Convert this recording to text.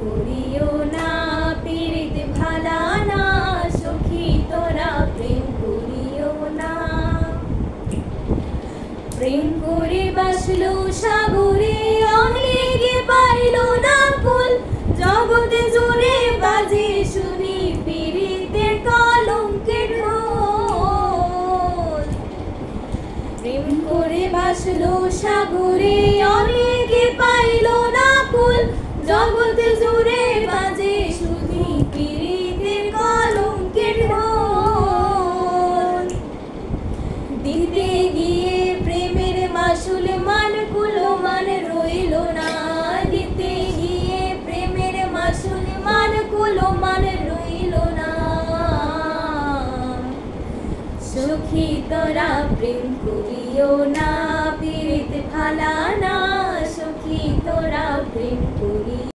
করিও না, পীড়িত ভালা না, সখী তোরা প্রেম করিও না। প্রেম করে বাসলো সাগরে, অনেকে পাইল না কুল, জগতে জুড়ে বাজে শুনি পীড়িতের কলঙ্কের ঢোল। প্রেম করে বাসলো সাগরে, অনেকে পাইল না কুল, জগতে জুড়ে বাজে শুনি পীড়িতের কলঙ্কের ঢোল। দিতে গিয়ে প্রেমের মাসুল মান কুলো মান রইল না, দিতে গিয়ে প্রেমের মাসুল মান কুলো মান রইল না। সখী তোরা প্রেম করিও না, পীড়িত ভালা না, সখী তোরা প্রেম